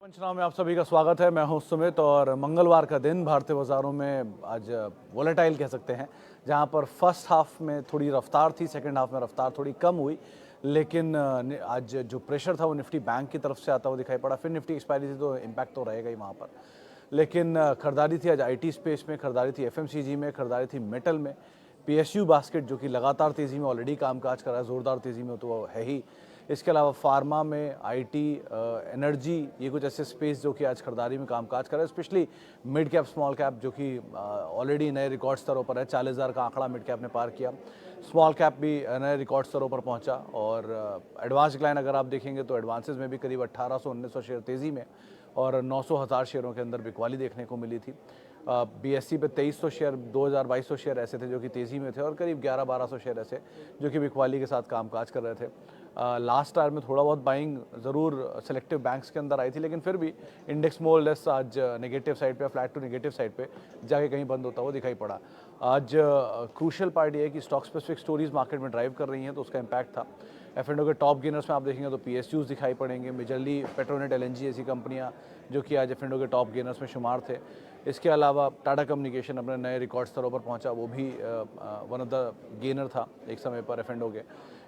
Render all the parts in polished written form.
पंचनामा में आप सभी का स्वागत है। मैं हूं सुमित और मंगलवार का दिन भारतीय बाजारों में आज वोलेटाइल कह सकते हैं, जहां पर फर्स्ट हाफ में थोड़ी रफ्तार थी, सेकंड हाफ में रफ्तार थोड़ी कम हुई, लेकिन आज जो प्रेशर था वो निफ्टी बैंक की तरफ से आता हुआ दिखाई पड़ा। फिर निफ्टी एक्सपायरी थी तो इम्पैक्ट तो रहेगा ही वहाँ पर, लेकिन खरीदारी थी आज आईटी स्पेस में, खरीदारी थी एफएमसीजी में, खरीदारी थी मेटल में। पीएसयू बास्केट जो कि लगातार तेज़ी में ऑलरेडी कामकाज कर रहा है, ज़ोरदार तेज़ी में तो वो है ही। इसके अलावा फार्मा में, आईटी, एनर्जी, ये कुछ ऐसे स्पेस जो कि आज खरीदारी में कामकाज कर रहे हैं, specially mid cap small cap जो कि ऑलरेडी नए रिकॉर्ड स्तरों पर है। 40,000 का आंकड़ा मिड कैप ने पार किया, स्मॉल कैप भी नए रिकॉर्ड स्तरों पर पहुंचा। और एडवांस डिक्लाइन अगर आप देखेंगे तो एडवांसेस में भी करीब 1800-1900 शेयर तेज़ी में और 900,000 शेयरों के अंदर बिकवाली देखने को मिली थी। बीएससी पे 2300 शेयर, 2200 शेयर ऐसे थे जो कि तेज़ी में थे और करीब 11-1200 शेयर ऐसे जो कि बिकवाली के साथ कामकाज कर रहे थे। लास्ट आवर में थोड़ा बहुत बाइंग ज़रूर सेलेक्टिव बैंक्स के अंदर आई थी, लेकिन फिर भी इंडेक्स मोर लेस आज नेगेटिव साइड पे, फ्लैट टू नेगेटिव साइड पे जाके कहीं बंद होता हुआ दिखाई पड़ा। आज क्रूशियल पार्ट ये है कि स्टॉक स्पेसिफिक स्टोरीज मार्केट में ड्राइव कर रही हैं, तो उसका इम्पैक्ट था। एफ&ओ के टॉप गेनर्स में आप देखेंगे तो पीएसयूज दिखाई पड़ेंगे, मेजरली पेट्रोनेट, एलएनजी ऐसी कंपनियां जो कि आज एफ&ओ के टॉप गेनर्स में शुमार थे। इसके अलावा टाटा कम्युनिकेशन अपने नए रिकॉर्ड स्तरों पर पहुंचा, वो भी वन ऑफ द गेनर था एक समय पर एफ&ओ के।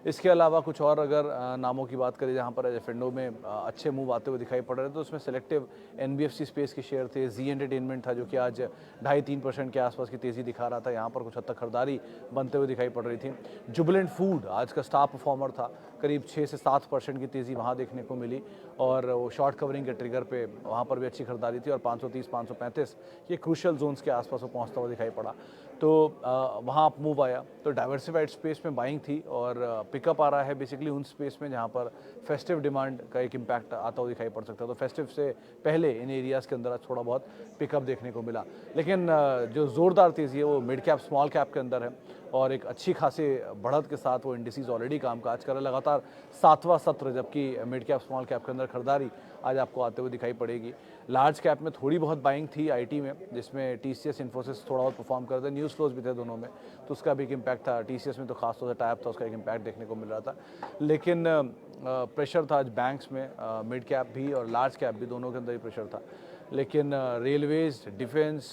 इसके अलावा कुछ और अगर नामों की बात करें जहां पर एफ&ओ में अच्छे मूव आते हुए दिखाई पड़ रहे थे, तो उसमें सेलेक्टिव एनबीएफसी स्पेस के शेयर थे। जी एंटरटेनमेंट था जो कि आज 2.5-3% के आसपास की तेज़ी दिखा रहा था, यहाँ पर कुछ हद तक खरीदारी बनते हुए दिखाई पड़ रही थी। जुबिलेंट फूड आज का स्टार परफॉर्मर था, करीब 6 से 7% की तेज़ी वहाँ देखने को मिली और वो शॉर्ट कवरिंग के ट्रिगर पे वहाँ पर भी अच्छी खरीदारी थी और 530-535 ये क्रूशियल जोन्स के आसपास वो पहुँचता हुआ दिखाई पड़ा। तो वहाँ आप मूव आया तो डाइवर्सिफाइड स्पेस में बाइंग थी और पिकअप आ रहा है बेसिकली उन स्पेस में जहाँ पर फेस्टिव डिमांड का एक इम्पैक्ट आता हुआ दिखाई पड़ सकता है। तो फेस्टिव से पहले इन एरियाज़ के अंदर आज थोड़ा बहुत पिकअप देखने को मिला, लेकिन जो ज़ोरदार तेज़ी है वो मिड कैप स्मॉल कैप के अंदर है और एक अच्छी खासी बढ़त के साथ वो इंडिसेस ऑलरेडी कामकाज कर रहे हैं। लगातार 7वां सत्र जबकि मिड कैप स्मॉल कैप के अंदर खरीदारी आज आपको आते हुए दिखाई पड़ेगी। लार्ज कैप में थोड़ी बहुत बाइंग थी आईटी में, जिसमें टीसीएस, इन्फोसिस थोड़ा बहुत परफॉर्म करते, न्यूज़ फ्लोज भी थे दोनों में, तो उसका भी एक इम्पैक्ट था। टीसीएस में तो खासतौर से टाइप था, उसका एक इम्पैक्ट देखने को मिल रहा था। लेकिन प्रेशर था आज बैंक्स में, मिड कैप भी और लार्ज कैप भी, दोनों के अंदर ही प्रेशर था। लेकिन रेलवेज, डिफेंस,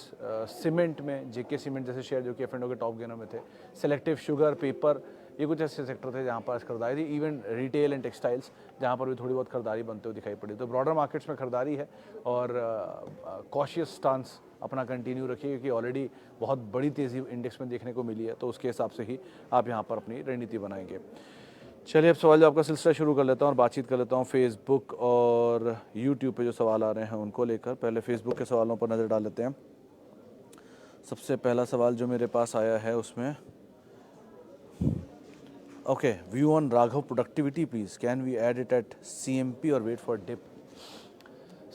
सीमेंट में जेके सीमेंट जैसे शेयर जो कि एफ&ओ के टॉप गेनर में थे, सेलेक्टिव शुगर, पेपर, ये कुछ ऐसे सेक्टर थे जहाँ पर खरीदारी थी। इवन रिटेल एंड टेक्सटाइल्स जहाँ पर भी थोड़ी बहुत खरीदारी बनते हुए दिखाई पड़ी। तो ब्रॉडर मार्केट्स में खरीदारी है और कॉशियस स्टांस अपना कंटिन्यू रखिए, क्योंकि ऑलरेडी बहुत बड़ी तेज़ी इंडेक्स में देखने को मिली है, तो उसके हिसाब से ही आप यहाँ पर अपनी रणनीति बनाएंगे। चलिए अब सवाल जवाब का सिलसिला शुरू कर लेता हूँ और बातचीत कर लेता हूँ फेसबुक और यूट्यूब पे जो सवाल आ रहे हैं उनको लेकर। पहले फेसबुक के सवालों पर नज़र डाल लेते हैं। सबसे पहला सवाल जो मेरे पास आया है उसमें, okay, view on Raghav productivity please, can we add it at CMP और वेट फॉर डिप?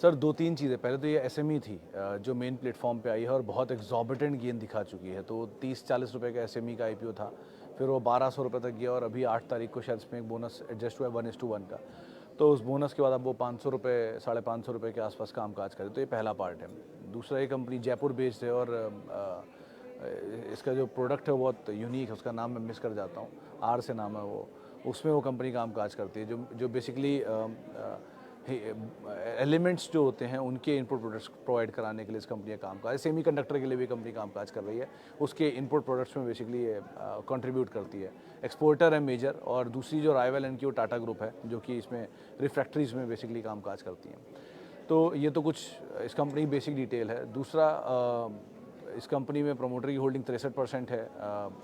सर 2-3 चीज़ें। पहले तो ये एसएमई थी जो मेन प्लेटफॉर्म पे आई है और बहुत एग्जॉर्बिटेंट गेन दिखा चुकी है। तो 30-40 रुपये का एसएमई का आईपीओ था, फिर वो 1200 रुपये तक गया और अभी 8 तारीख को शायद इसमें एक बोनस एडजस्ट हुआ है 1:1 का। तो उस बोनस के बाद अब वो 500 रुपये, 550 रुपये के आसपास काम काज करे। तो ये पहला पार्ट है। दूसरा, ये कंपनी जयपुर बेस्ड है और इसका जो प्रोडक्ट है वो बहुत यूनिक है, उसका नाम मैं मिस कर जाता हूँ, आर से नाम है वो, उसमें वो कंपनी काम काज करती है जो बेसिकली एलिमेंट्स जो होते हैं उनके इनपुट प्रोडक्ट्स प्रोवाइड कराने के लिए इस कंपनी का कामकाज। सेमी कंडक्टर के लिए भी कंपनी कामकाज कर रही है, उसके इनपुट प्रोडक्ट्स में बेसिकली कंट्रीब्यूट करती है। एक्सपोर्टर है मेजर, और दूसरी जो राइवल इनकी वो टाटा ग्रुप है जो कि इसमें रिफ्रैक्टरीज में बेसिकली कामकाज करती हैं। तो ये तो कुछ इस कंपनी की बेसिक डिटेल है। दूसरा, इस कंपनी में प्रोमोटर की होल्डिंग 63% है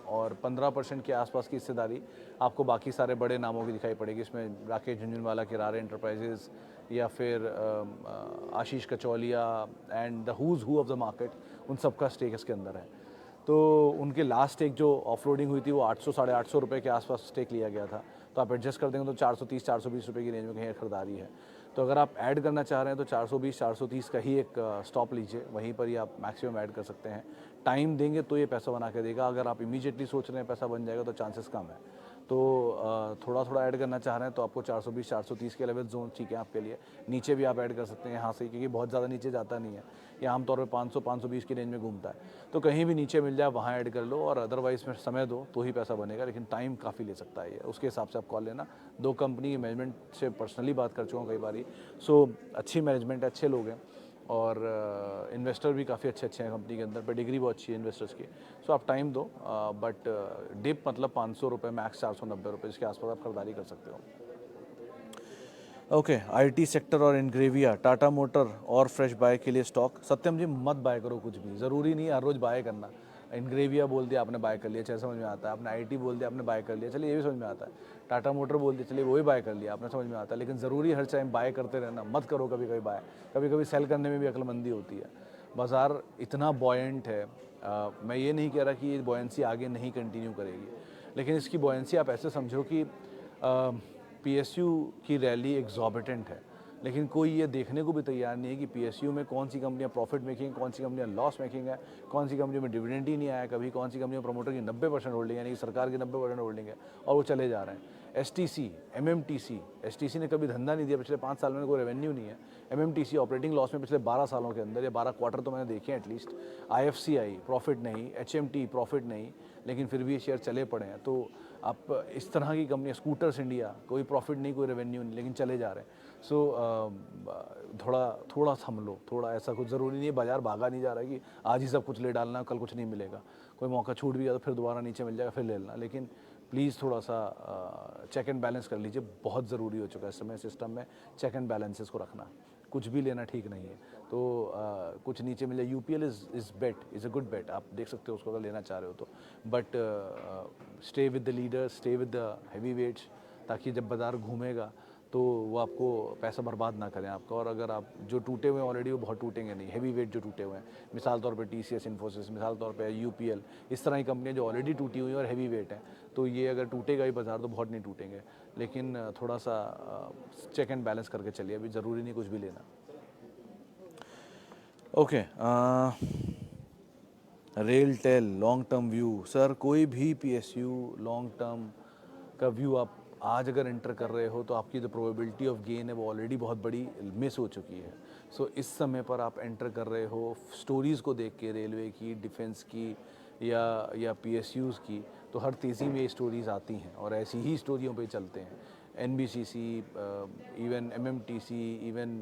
और 15% के आसपास की हिस्सेदारी आपको बाकी सारे बड़े नामों की दिखाई पड़ेगी। इसमें राकेश झुनझुनवाला, किरारे एंटरप्राइजेज, या फिर Ashish Kacholia and the who's who of the market, उन सबका स्टेक इसके अंदर है। तो उनके लास्ट स्टेक जो ऑफलोडिंग हुई थी वो 800-850 रुपये के आसपास स्टेक लिया गया था। तो आप एडजस्ट कर देंगे तो 430-420 रुपये की रेंज में कहीं खरीदारी है। तो अगर आप ऐड करना चाह रहे हैं तो 420-430 का ही एक स्टॉप लीजिए, वहीं पर ही आप मैक्सिमम ऐड कर सकते हैं। टाइम देंगे तो ये पैसा बना के देगा। अगर आप इमीडिएटली सोच रहे हैं पैसा बन जाएगा तो चांसेस कम है। तो थोड़ा थोड़ा ऐड करना चाह रहे हैं तो आपको 420 430 के लेवल जोन ठीक है आपके लिए। नीचे भी आप ऐड कर सकते हैं यहाँ से, क्योंकि बहुत ज़्यादा नीचे जाता नहीं है, ये आमतौर पे 500 520 की रेंज में घूमता है। तो कहीं भी नीचे मिल जाए वहाँ ऐड कर लो, और अदरवाइज में समय दो तो ही पैसा बनेगा, लेकिन टाइम काफ़ी ले सकता है ये, उसके हिसाब से आप कॉल लेना। 2 कंपनी की मैनेजमेंट से पर्सनली बात कर चुका हूँ कई बार। सो अच्छी मैनेजमेंट है, अच्छे लोग हैं, और इन्वेस्टर भी काफ़ी अच्छे अच्छे हैं कंपनी के अंदर, पेडिग्री बहुत अच्छी है इन्वेस्टर्स की। सो आप टाइम दो, बट डिप मतलब 500 रुपये मैक्स 490 रुपये, इसके आसपास आप खरीदारी कर सकते हो। ओके, आईटी सेक्टर और इनग्रेविया, टाटा मोटर और फ्रेश बाय के लिए स्टॉक। सत्यम जी मत बाय करो कुछ भी, ज़रूरी नहीं हर रोज़ बाय करना। इनग्रेविया बोल दिया आपने बाय कर लिया, चलिए समझ में आता है। आपने आईटी बोल दिया आपने बाय कर लिया, चलिए ये भी समझ में आता है। टाटा मोटर बोल दिया, चलिए वो भी बाय कर लिया, आपने समझ में आता है। लेकिन ज़रूरी हर टाइम बाय करते रहना मत करो, कभी कभी बाय, कभी कभी सेल करने में भी अक्लमंदी होती है। बाज़ार इतना बॉयंट है, मैं ये नहीं कह रहा कि ये बॉयंसी आगे नहीं कंटिन्यू करेगी, लेकिन इसकी बॉयंसी आप ऐसे समझो कि पीएसयू की रैली एग्जॉर्बिटेंट है, लेकिन कोई ये देखने को भी तैयार नहीं है कि पीएसयू में कौन सी कंपनियां प्रॉफिट मेकिंग, कौन सी कंपनियां लॉस मेकिंग है, कौन सी कंपनी में डिविडेंड ही नहीं आया कभी, कौन सी कंपनी में प्रमोटर की 90% होल्डिंग यानी कि सरकार की 90% होल्डिंग है और वो चले जा रहे हैं। एसटीसी, एमएमटीसी, एसटीसी ने कभी धंधा नहीं दिया पिछले 5 साल में, कोई रेवेन्यू नहीं है। एमएमटीसी ऑपरेटिंग लॉस में पिछले 12 सालों के अंदर, या 12 क्वार्टर तो मैंने देखे हैं एटलीस्ट। आईएफसीआई प्रॉफिट नहीं, एचएमटी प्रॉफिट नहीं, लेकिन फिर भी ये शेयर चले पड़े हैं। तो आप इस तरह की कंपनियां, स्कूटर्स इंडिया, कोई प्रॉफिट नहीं, कोई रेवेन्यू नहीं, लेकिन चले जा रहे हैं। सो थोड़ा थम लो, थोड़ा, ऐसा कुछ ज़रूरी नहीं है, बाजार भागा नहीं जा रहा है कि आज ही सब कुछ ले डालना कल कुछ नहीं मिलेगा। कोई मौका छूट भी गया तो फिर दोबारा नीचे मिल जाएगा, फिर ले लेना। लेकिन प्लीज़ थोड़ा सा चेक एंड बैलेंस कर लीजिए, बहुत ज़रूरी हो चुका है इस समय सिस्टम में चेक एंड बैलेंसेस को रखना। कुछ भी लेना ठीक नहीं है। तो कुछ नीचे मिले, UPL is bet, is a good bet, आप देख सकते हो उसको अगर लेना चाह रहे हो तो। But stay with the leader, stay with the heavy weights, ताकि जब बाजार घूमेगा तो वो आपको पैसा बर्बाद ना करें आपका। और अगर आप जो टूटे हुए हैं ऑलरेडी, वो बहुत टूटेंगे नहीं, हैवी वेट जो टूटे हुए हैं, मिसाल तौर पे टीसीएस, इन्फोसिस, मिसाल तौर पे यूपीएल, इस तरह की कंपनियां जो ऑलरेडी टूटी हुई हैं और हैवी वेट हैं, तो ये अगर टूटेगा ही बाजार तो बहुत नहीं टूटेंगे। लेकिन थोड़ा सा चेक एंड बैलेंस करके चलिए, अभी ज़रूरी नहीं कुछ भी लेना। Okay, RailTel long term view. Sir कोई भी पीएसयू लॉन्ग टर्म का व्यू आप आज अगर एंटर कर रहे हो तो आपकी जो प्रोबेबिलिटी ऑफ गेन है वो ऑलरेडी बहुत बड़ी मिस हो चुकी है। सो इस समय पर आप एंटर कर रहे हो स्टोरीज़ को देख के, रेलवे की, डिफेंस की, या पीएसयूज़ की, तो हर तेज़ी में ये स्टोरीज़ आती हैं और ऐसी ही स्टोरियों पे चलते हैं। एनबीसीसी, इवन एमएमटीसी, इवन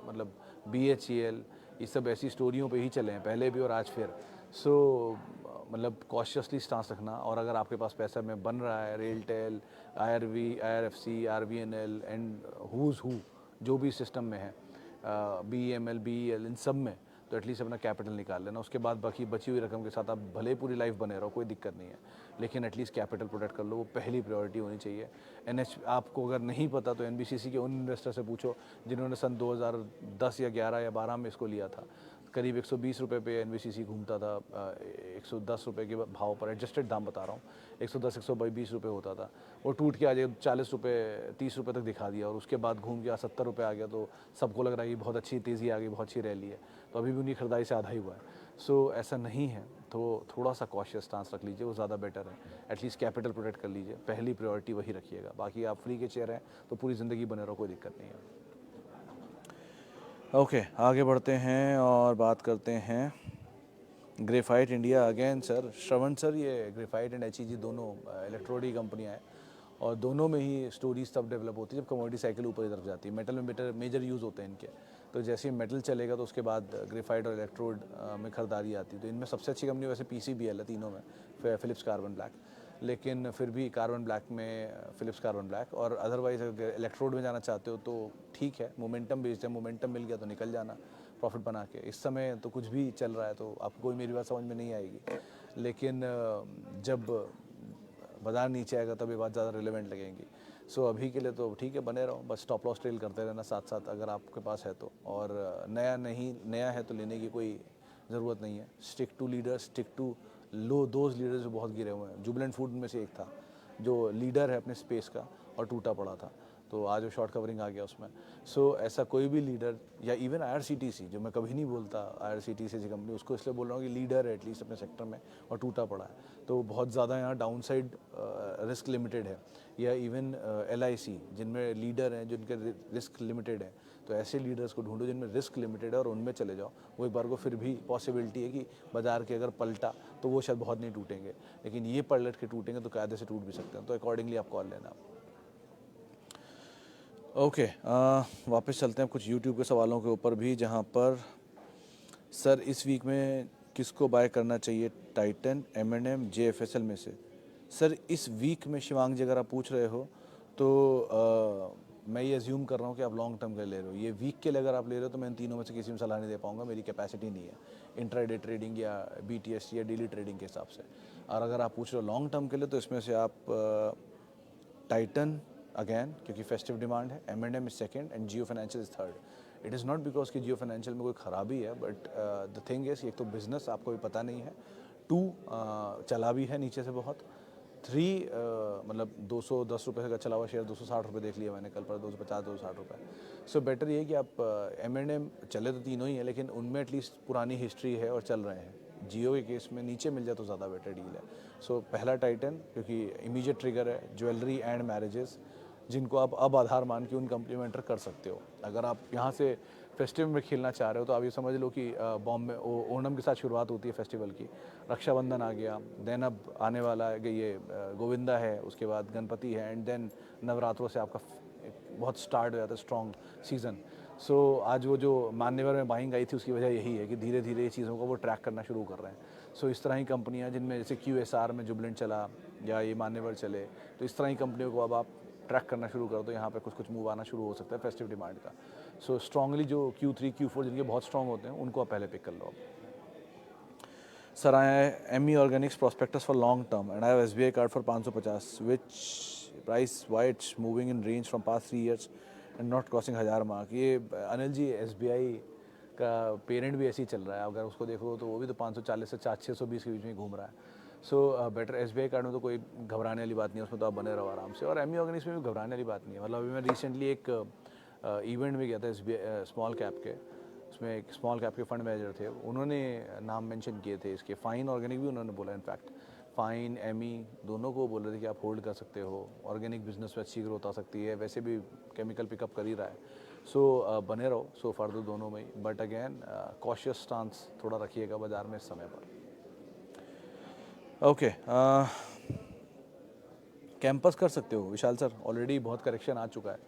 मतलब बीएचईएल, ये सब ऐसी स्टोरियों पे ही चले हैं पहले भी और आज फिर। सो मतलब कॉशियसली स्टांस रखना। और अगर आपके पास पैसा में बन रहा है, RailTel, IRV, IRFC, RVNL and who's who जो भी सिस्टम में है, बीईएमएल, बीईएल, इन सब में, तो एटलीस्ट अपना कैपिटल निकाल लेना। उसके बाद बाकी बची हुई रकम के साथ आप भले पूरी लाइफ बने रहो, कोई दिक्कत नहीं है, लेकिन एटलीस्ट कैपिटल प्रोटेक्ट कर लो, वो पहली प्रायोरिटी होनी चाहिए। आपको अगर नहीं पता तो एनबीसीसी के उन इन्वेस्टर से पूछो जिन्होंने सन 2010 या 11 या 12 में इसको लिया था। करीब 120 रुपये पे एनबीसीसी घूमता था, 110 रुपये के भाव पर, एडजस्टेड दाम बता रहा हूँ, 110 120 रुपये होता था। वो टूट के आज 40 रुपये 30 रुपये तक दिखा दिया, और उसके बाद घूम गया 70 रुपये आ गया। तो सबको लग रहा है कि बहुत अच्छी तेज़ी आ गई, बहुत अच्छी रैली है, तो अभी भी उनकी खरीदारी से आधा ही हुआ है। सो ऐसा नहीं है, तो थोड़ा सा कॉशियस स्टांस रख लीजिए, वो ज़्यादा बेटर है। एटलीस्ट कैपिटल प्रोटेक्ट कर लीजिए, पहली प्रायोरिटी वही रखिएगा। बाकी आप फ्री के चेयर हैं तो पूरी ज़िंदगी बने रहो, कोई दिक्कत नहीं है। ओके, आगे बढ़ते हैं और बात करते हैं ग्रेफाइट इंडिया अगेन। सर श्रवण सर, ये ग्रेफाइट एंड एचईजी दोनों इलेक्ट्रोडी कंपनियां हैं, और दोनों में ही स्टोरीज तब डेवलप होती है जब कमोडिटी साइकिल ऊपर की तरफ जाती है। मेटल में मेजर यूज़ होते हैं इनके, तो जैसे ही मेटल चलेगा तो उसके बाद ग्रेफाइट और इलेक्ट्रोड में खरीदारी आती है। तो इनमें सबसे अच्छी कंपनी वैसे पीसीबीएल है तीनों में, फिलिप्स कार्बन ब्लैक, लेकिन फिर भी कार्बन ब्लैक में फिलिप्स कार्बन ब्लैक। और अदरवाइज अगर इलेक्ट्रोड में जाना चाहते हो तो ठीक है, मोमेंटम बेस्ड है, मोमेंटम मिल गया तो निकल जाना प्रॉफिट बना के। इस समय तो कुछ भी चल रहा है तो आपको कोई मेरी बात समझ में नहीं आएगी, लेकिन जब बाजार नीचे आएगा तब ये बात ज़्यादा रिलेवेंट लगेंगी। सो अभी के लिए तो ठीक है, बने रहो, बस स्टॉप लॉस ट्रेल करते रहना साथ साथ अगर आपके पास है तो। और नया है तो लेने की कोई ज़रूरत नहीं है। Stick to leaders, stick to those leaders जो बहुत गिरे हुए हैं। जुबिलेंट फूड में से एक था जो लीडर है अपने स्पेस का और टूटा पड़ा था। तो आज वो शॉर्ट कवरिंग आ गया उसमें। सो ऐसा कोई भी लीडर, या इवन IRCTC, जो मैं कभी नहीं बोलता IRCTC जैसी कंपनी, उसको इसलिए बोल रहा हूँ कि लीडर है एटलीस्ट अपने सेक्टर में और टूटा पड़ा है, तो बहुत ज़्यादा यहाँ डाउन साइड रिस्क लिमिटेड है। या इवन LIC, जिनमें लीडर हैं जिनके रिस्क लिमिटेड है, तो ऐसे लीडर्स को ढूंढो जिनमें रिस्क लिमिटेड है और उनमें चले जाओ। वो एक बार को फिर भी पॉसिबिलिटी है कि बाजार के अगर पलटा तो वो शायद बहुत नहीं टूटेंगे, लेकिन ये पलट के टूटेंगे तो कायदे से टूट भी सकते हैं। तो अकॉर्डिंगली आप कॉल लेना। ओके, वापस चलते हैं कुछ यूट्यूब के सवालों के ऊपर भी, जहाँ पर सर इस वीक में किसको बाय करना चाहिए, टाइटन, M&M, JFSL में से? सर इस वीक में शिवांग जी अगर आप पूछ रहे हो तो मैं ये अज्यूम कर रहा हूँ कि आप लॉन्ग टर्म के लिए ले रहे हो। ये वीक के लिए अगर आप ले रहे हो तो मैं इन तीनों में से किसी में सलाह नहीं दे पाऊंगा, मेरी कैपेसिटी नहीं है इंट्राडे ट्रेडिंग या BTS या डेली ट्रेडिंग के हिसाब से। और अगर आप पूछ रहे हो लॉन्ग टर्म के लिए तो इसमें से आप टाइटन अगेन, क्योंकि फेस्टिव डिमांड है, M&M is second and Jio financial is third. It is not because कि जियो फाइनेंशियल में कोई ख़राबी है, बट द थिंग इज़ एक तो बिजनेस आपको भी पता नहीं है, 2 चला भी है नीचे से बहुत, 3 मतलब 210 रुपये का चला हुआ शेयर 260 रुपये देख लिया मैंने कल पर, 250 260 रुपये। सो बेटर ये कि आप M&M चले तो तीनों ही है, लेकिन उनमें एटलीस्ट पुरानी हिस्ट्री है और चल रहे हैं। जियो के केस में नीचे मिल जाए तो ज़्यादा बेटर डील है। सो पहला टाइटन, क्योंकि इमीडिएट ट्रिगर है, ज्वेलरी एंड मैरिजेस, जिनको आप अब आधार मान के उन कंपनी में एंटर कर सकते हो। अगर आप यहाँ से फेस्टिवल में खेलना चाह रहे हो तो आप ये समझ लो कि बॉम्बे ओणम के साथ शुरुआत होती है फेस्टिवल की, रक्षाबंधन आ गया, देन अब आने वाला है ये गोविंदा है, उसके बाद गणपति है, एंड देन नवरात्रों से आपका बहुत स्टार्ट हो जाता है स्ट्रॉन्ग सीज़न। सो आज वो जो मान्यवर में बाइंग आई थी उसकी वजह यही है कि धीरे धीरे ये चीज़ों को वो ट्रैक करना शुरू कर रहे हैं। सो इस तरह की कंपनियां जिनमें जैसे QSR में जुबलेंट चला या ये मान्यवर चले, तो इस तरह की कंपनियों को अब आप ट्रैक करना शुरू कर दो, यहाँ पे कुछ मूव आना शुरू हो सकता है फेस्टिव डिमांड का। सो स्ट्रांगली जो Q3 Q4 जिनके बहुत स्ट्रॉन्ग होते हैं उनको आप पहले पिक कर लो आप। Sir I ME Organics prospectus for long term and I have SBI card for 550, which price why it's moving in range from past 3 years and not crossing 1000 mark. ये अनिल जी SBI का parent भी ऐसे ही चल रहा है, अगर उसको देखो तो वो भी तो 540 से 620 के बीच में घूम रहा है। सो बेटर SBI कार्ड में तो कोई घबराने वाली बात नहीं है, उसमें तो आप बने रहो आराम से। और ME ऑर्गेनिक्स में भी घबराने वाली बात नहीं है। मतलब अभी मैं रिसेंटली एक इवेंट में गया था SBI स्मॉल कैप के, उसमें एक स्मॉल कैप के फंड मैनेजर थे, उन्होंने नाम मेंशन किए थे इसके, फाइन ऑर्गेनिक भी उन्होंने बोला, इनफैक्ट फाइन ME दोनों को बोल रहे थे कि आप होल्ड कर सकते हो, ऑर्गेनिक बिजनेस में अच्छी ग्रोथ आ सकती है, वैसे भी केमिकल पिकअप कर ही रहा है। सो बने रहो सो फार तो दोनों में ही, बट अगेन कॉशियस स्टांस थोड़ा रखिएगा बाजार में इस समय पर। ओके, कैंपस कर सकते हो विशाल सर, ऑलरेडी बहुत करेक्शन आ चुका है।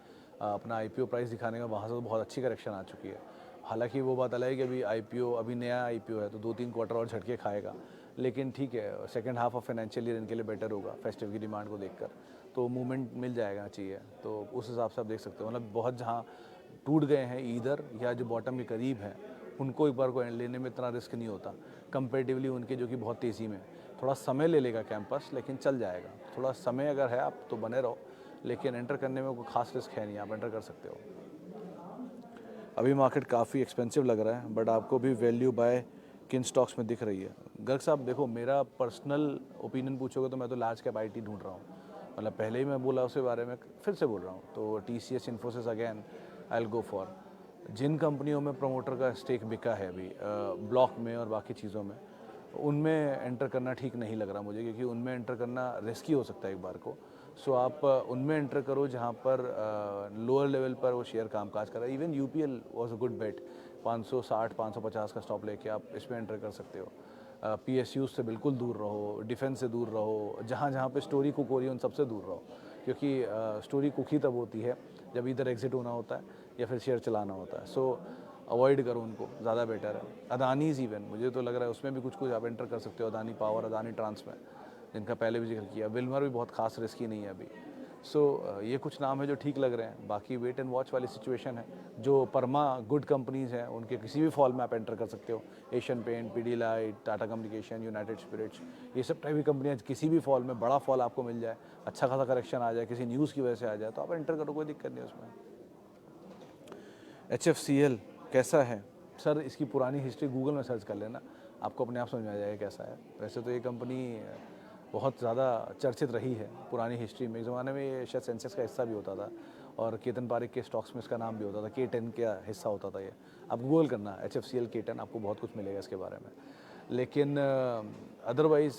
अपना IPO प्राइस दिखाने का वहाँ से तो बहुत अच्छी करेक्शन आ चुकी है। हालांकि वो बात अलग है कि अभी IPO अभी नया IPO है तो 2-3 क्वार्टर और झटके खाएगा, लेकिन ठीक है, second half of financial year इनके लिए बेटर होगा फेस्टिव की डिमांड को देखकर, तो मूवमेंट मिल जाएगा चाहिए, तो उस हिसाब से आप देख सकते हो। मतलब बहुत जहाँ टूट गए हैं ईदर या जो बॉटम के करीब हैं उनको एक बार को लेने में इतना रिस्क नहीं होता कंपेरेटिवली उनके जो कि बहुत तेज़ी में। थोड़ा समय ले लेगा कैंपस, लेकिन चल जाएगा। थोड़ा समय अगर है आप तो बने रहो, लेकिन एंटर करने में कोई खास रिस्क है नहीं, आप एंटर कर सकते हो। अभी मार्केट काफ़ी एक्सपेंसिव लग रहा है, बट आपको भी वैल्यू बाय किन स्टॉक्स में दिख रही है? गर्ग साहब देखो, मेरा पर्सनल ओपिनियन पूछोगे तो मैं तो लार्ज कैप IT ढूंढ रहा हूँ। मतलब पहले ही मैं बोला उसके बारे में, फिर से बोल रहा हूँ, तो TCS Infosys again I will go for. जिन कंपनियों में प्रमोटर का स्टेक बिका है अभी ब्लॉक में और बाकी चीज़ों में, उनमें एंटर करना ठीक नहीं लग रहा मुझे, क्योंकि उनमें एंटर करना रिस्की हो सकता है एक बार को। सो आप उनमें एंटर करो जहाँ पर लोअर लेवल पर वो शेयर कामकाज कर रहा है। Even UPL was a good bet, 560 550 का स्टॉप लेके आप इसमें एंटर कर सकते हो। PSUs से बिल्कुल दूर रहो, डिफेंस से दूर रहो, जहाँ जहाँ पे स्टोरी कुक हो रही है उन सबसे दूर रहो, क्योंकि स्टोरी कुक ही तब होती है जब इधर एग्जिट होना होता है या फिर शेयर चलाना होता है। सो अवॉइड करो उनको, ज़्यादा बेटर है। अदानीज़ इवन मुझे तो लग रहा है उसमें भी कुछ आप एंटर कर सकते हो, अदानी पावर, अदानी ट्रांस में, जिनका पहले भी जिक्र किया। विल्मर भी बहुत खास रिस्की नहीं है अभी। सो ये कुछ नाम है जो ठीक लग रहे हैं, बाकी वेट एंड वॉच वाली सिचुएशन है। जो परमा गुड कंपनीज़ हैं उनके किसी भी फॉल में आप एंटर कर सकते हो। Asian Paint, Pidilite, Tata Communication, United Spirits, ये सब टाइप की कंपनियाँ किसी भी फॉल में, बड़ा फॉल आपको मिल जाए, अच्छा खासा करेक्शन आ जाए, किसी न्यूज़ की वजह से आ जाए, तो आप एंटर करो, कोई दिक्कत नहीं उसमें। HFCL कैसा है सर? इसकी पुरानी हिस्ट्री गूगल में सर्च कर लेना, आपको अपने आप समझ में आ जाएगा कैसा है। वैसे तो ये कंपनी बहुत ज़्यादा चर्चित रही है पुरानी हिस्ट्री में, एक ज़माने में ये शायद सेंसेक्स का हिस्सा भी होता था, और केतन पारेख के स्टॉक्स में इसका नाम भी होता था, K10 का हिस्सा होता था ये। आप गूगल करना HFCL K10, आपको बहुत कुछ मिलेगा इसके बारे में। लेकिन अदरवाइज़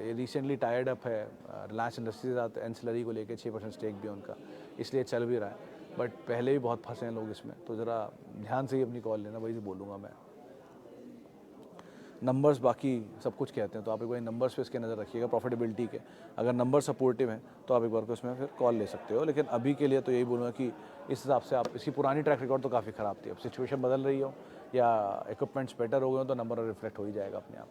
ये रिसेंटली टायर्ड अप है रिलायंस इंडस्ट्रीज के साथ, एंसिलरी को लेके 6% स्टेक भी है उनका, इसलिए चल भी रहा है। बट पहले भी बहुत फंसे हैं लोग इसमें, तो ज़रा ध्यान से ही अपनी कॉल लेना, वही बोलूँगा मैं। नंबर्स बाकी सब कुछ कहते हैं, तो आप एक बार नंबर्स पे इसके नज़र रखिएगा प्रॉफिटेबिलिटी के। अगर नंबर सपोर्टिव हैं तो आप एक बार को इसमें फिर कॉल ले सकते हो। लेकिन अभी के लिए तो यही बोलूँगा कि इस हिसाब से आप, इसकी पुरानी ट्रैक रिकॉर्ड तो काफ़ी ख़राब थी, अब सिचुएशन बदल रही हो या इक्विपमेंट्स बेटर हो गए हो तो नंबर रिफ्लेक्ट हो ही जाएगा अपने आप।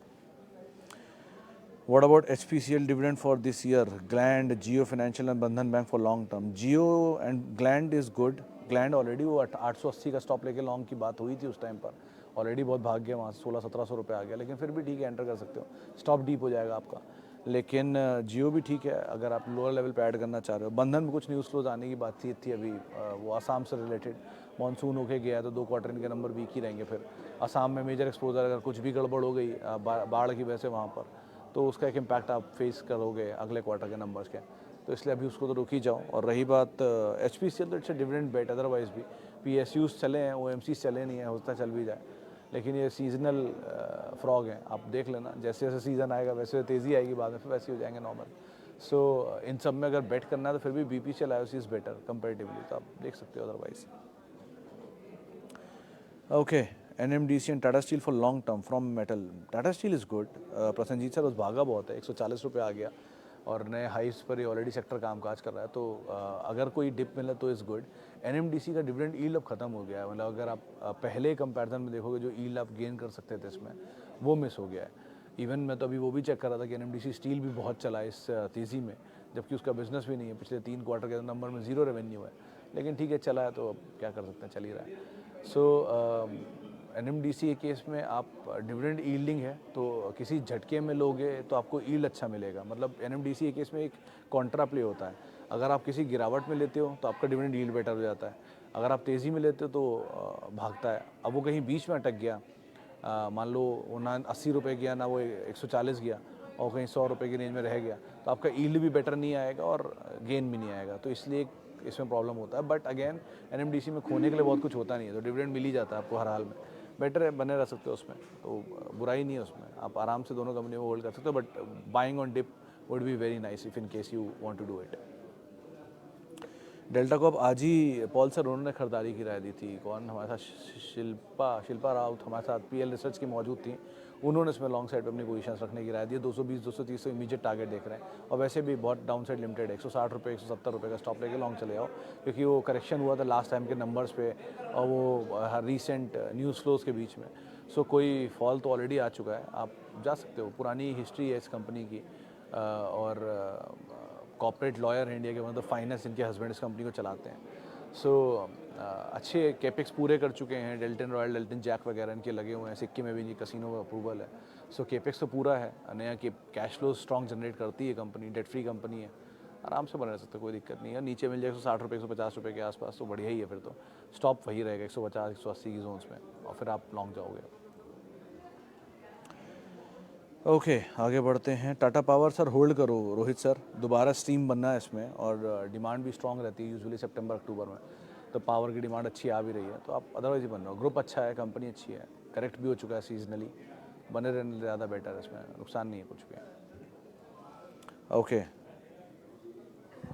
What about HPCL dividend for this year? Gland, Jio Financial and Bandhan Bank for long term. Jio and Gland is good. Gland already वो 880 का स्टॉप लेके लॉन्ग की बात हुई थी उस टाइम पर, ऑलरेडी बहुत भाग गया वहाँ से, 1600-1700 रुपये आ गया, लेकिन फिर भी ठीक है, एंटर कर सकते हो, स्टॉप डीप हो जाएगा आपका। लेकिन जियो भी ठीक है अगर आप लोअर लेवल पे ऐड करना चाह रहे हो। बंधन में कुछ न्यूज़ फ्लोज आने की बात थी अभी, वो आसाम से रिलेटेड, मानसून होके गया है तो 2 क्वार्टर इनके नंबर वीक ही रहेंगे। फिर आसाम में मेजर एक्सपोजर, अगर कुछ भी गड़बड़ हो गई बाढ़ की वजह से वहाँ पर, तो उसका एक इम्पैक्ट आप फेस करोगे अगले क्वार्टर के नंबर्स के, तो इसलिए अभी उसको तो रुक ही जाओ। और रही बात HPCL, तो it's a dividend bet, otherwise भी PSUs चले हैं, OMCs चले नहीं है, होता चल भी जाए, लेकिन ये सीजनल फ्रॉग हैं, आप देख लेना, जैसे जैसे सीज़न आएगा वैसे तेज़ी आएगी, बाद में फिर वैसे हो जाएंगे नॉर्मल। सो इन सब में अगर बेट करना है तो फिर भी BPCL IOC is better comparatively, तो आप देख सकते हो otherwise. Okay, NMDC and Tata steel for long term from metal. Tata steel is good. Prasannajit sir बस भागा बहुत है, 140 रुपये आ गया और नए हाइस पर ही ऑलरेडी सेक्टर कामकाज कर रहा है, तो अगर कोई डिप मिले तो इज़ गुड। NMDC का डिविडेंड यील्ड अब खत्म हो गया है, मतलब अगर आप पहले कंपैरिजन में देखोगे जो यील्ड आप गेन कर सकते थे इसमें, वो मिस हो गया है। इवन मैं तो अभी वो भी चेक कर रहा था कि NMDC स्टील भी बहुत चला है इस तेज़ी में, जबकि उसका बिजनेस भी नहीं है, पिछले 3 क्वार्टर के नंबर में 0 रेवेन्यू है, लेकिन ठीक है चला है तो अब क्या कर सकते हैं, चल ही रहा है। सो NMDC के केस में आप डिविडेंड यील्डिंग है तो किसी झटके में लोगे तो आपको यील्ड अच्छा मिलेगा, मतलब NMDC के केस में एक कॉन्ट्रा प्ले होता है, अगर आप किसी गिरावट में लेते हो तो आपका डिविडेंड यील्ड बेटर हो जाता है, अगर आप तेज़ी में लेते हो तो भागता है। अब वो कहीं बीच में अटक गया, मान लो वो ना 80 रुपये गया ना वो 140 गया, और कहीं 100 रुपये की रेंज में रह गया, तो आपका यील्ड भी बेटर नहीं आएगा और गेन भी नहीं आएगा, तो इसलिए इसमें प्रॉब्लम होता है। बट अगेन NMDC में खोने के लिए बहुत कुछ होता नहीं है, तो डिविडेंड मिल ही जाता है आपको हर हाल में, बेटर है, बने रह सकते हो उसमें, तो बुराई नहीं है उसमें, आप आराम से दोनों कंपनी में होल्ड कर सकते हो। But buying on dip would be very nice if in case you want to do it. Delta को अब आज ही पॉल सर उन्होंने खरीदारी की राय दी थी, कौन हमारे साथ, शिल्पा राउत हमारे साथ PL रिसर्च की मौजूद थी, उन्होंने इसमें लॉन्ग साइड पे अपनी पोजीशंस रखने की राय दी है। 220-230 से इमीडिएट टारगेट देख रहे हैं, और वैसे भी बहुत डाउन साइड लिमिटेड है, 160 रुपये 170 रुपये का स्टॉप लेके लॉन्ग चले जाओ, क्योंकि वो करेक्शन हुआ था लास्ट टाइम के नंबर्स पे और वो रिसेंट न्यूज़ फ्लोज के बीच में। सो कोई फॉल तो ऑलरेडी आ चुका है, आप जा सकते हो, पुरानी हिस्ट्री है इस कंपनी की, और कॉर्पोरेट लॉयर हैं इंडिया के, मतलब फाइनेंस, इनके हस्बैंड इस कंपनी को चलाते हैं। सो अच्छे कैपेक्स पूरे कर चुके हैं, डेल्टन रॉयल, डेल्टन जैक वगैरह इनके लगे हुए हैं, सिक्किम में भी इनकी कसिनो का अप्रूवल है, सो कैपेक्स तो पूरा है, नया कि कैश फ्लो स्ट्रॉन्ग जनरेट करती है कंपनी, डेट फ्री कंपनी है, आराम से बना सकते, कोई दिक्कत नहीं है। नीचे मिल जाए 160 रुपये 150 रुपये के आसपास तो बढ़िया ही है, फिर तो स्टॉप वही रहेगा 150-180 की जोन्स में, और फिर आप लॉन्ग जाओगे। ओके आगे बढ़ते हैं। टाटा पावर सर होल्ड करो, रोहित सर, दोबारा स्ट्रीम बनना है इसमें, और डिमांड भी स्ट्रॉन्ग रहती है यूजुअली सितंबर अक्टूबर में, तो पावर की डिमांड अच्छी आ भी रही है, तो आप अदरवाइज ही बन रहे हो। ग्रुप अच्छा है, कंपनी अच्छी है, करेक्ट भी हो चुका है सीजनली, बने रहने ज़्यादा बेटर है, इसमें नुकसान नहीं है कुछ भी। ओके,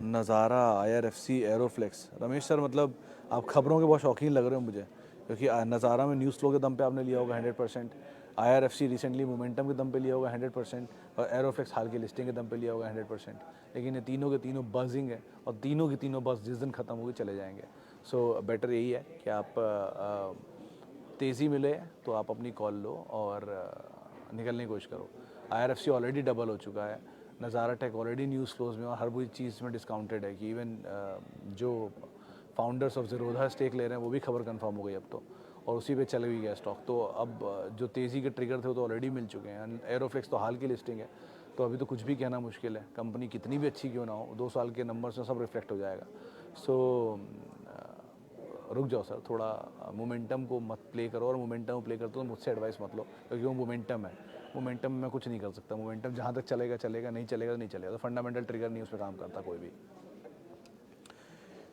नज़ारा, IRFC, एरोफ्लेक्स, रमेश सर मतलब आप खबरों के बहुत शौकीन लग रहे हो मुझे, क्योंकि नज़ारा में न्यूज़ फ्लो के दम पे आपने लिया होगा 100%, IRFC रिसेंटली मोमेंटम के दम पे लिया होगा 100%, और एरोफ्लेक्स हाल की लिस्टिंग के दम पे लिया होगा 100%, लेकिन ये तीनों के तीनों बजिंग है, और तीनों के तीनों बस जिस दिन ख़त्म होगी चले जाएंगे। सो बेटर यही है कि आप तेज़ी मिले तो आप अपनी कॉल लो और निकलने की कोशिश करो। IRFC ऑलरेडी डबल हो चुका है, नज़ारा टेक ऑलरेडी न्यूज़ फ्लोज में और हर कोई चीज़ में डिस्काउंटेड है, कि इवन जो फाउंडर्स ऑफ ज़ीरोधा स्टेक ले रहे हैं वो भी खबर कंफर्म हो गई अब तो, और उसी पे चल भी गया स्टॉक, तो अब जो तेज़ी के ट्रिगर थे वो तो ऑलरेडी मिल चुके हैं। एरोफ्लेक्स तो हाल की लिस्टिंग है, तो अभी तो कुछ भी कहना मुश्किल है, कंपनी कितनी भी अच्छी क्यों ना हो, 2 साल के नंबर्स में सब रिफ्लेक्ट हो जाएगा। सो रुक जाओ सर, थोड़ा मोमेंटम को मत प्ले करो, और मोमेंटम प्ले करते हो तो मुझसे एडवाइस मत लो, क्योंकि वो मोमेंटम है, मोमेंटम में कुछ नहीं कर सकता, मोमेंटम जहाँ तक चलेगा चलेगा, नहीं चलेगा तो नहीं चलेगा, तो फंडामेंटल ट्रिगर नहीं उस पर काम करता कोई भी।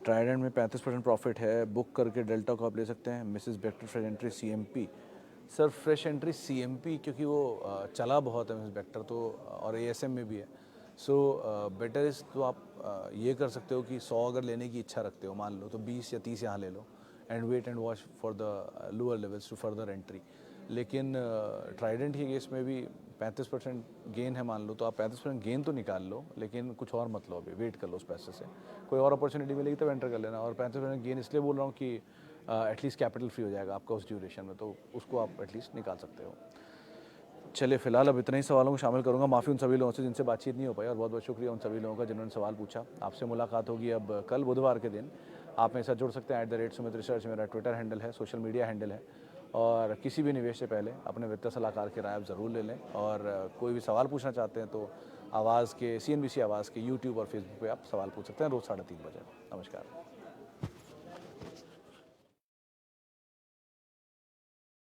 ट्राइडेंट में 35% प्रॉफिट है, बुक करके डेल्टा को आप ले सकते हैं। Mrs Bector fresh entry CMP, sir fresh entry CMP क्योंकि वो चला बहुत है मिसेस बेक्टर तो, और ASM में भी है। सो बेटर इज़ तो आप ये कर सकते हो कि 100 अगर लेने की इच्छा रखते हो मान लो तो 20 या 30 यहाँ ले लो and wait and watch for the lower levels to further entry. लेकिन ट्राइडेंट के केस में भी 35% गेन है मान लो तो आप 35% गेन तो निकाल लो, लेकिन कुछ और मत लो, अभी वेट कर लो उस पैसे से, कोई और अपॉर्चुनिटी मिलेगी तब एंटर कर लेना। और 35% गेन इसलिए बोल रहा हूँ कि एटलीस्ट कैपिटल फ्री हो जाएगा आपका उस ड्यूरेशन में, तो उसको आप एटलीस्ट निकाल सकते हो। चलिए फिलहाल अब इतने ही सवालों को शामिल करूंगा। माफ़ी उन सभी लोगों से जिनसे बातचीत नहीं हो पाई, और बहुत बहुत शुक्रिया उन सभी लोगों का जिन्होंने सवाल पूछा। आपसे मुलाकात होगी अब कल बुधवार के दिन। आप मेरे साथ जुड़ सकते हैं @सुमित रिसर्च मेरा ट्विटर हैंडल है, सोशल मीडिया हैंडल है। और किसी भी निवेश से पहले अपने वित्तीय सलाहकार की राय आप ज़रूर ले लें। और कोई भी सवाल पूछना चाहते हैं तो आवाज़ के CNBC आवाज़ के YouTube और Facebook पे आप सवाल पूछ सकते हैं रोज़ 3:30 बजे। नमस्कार।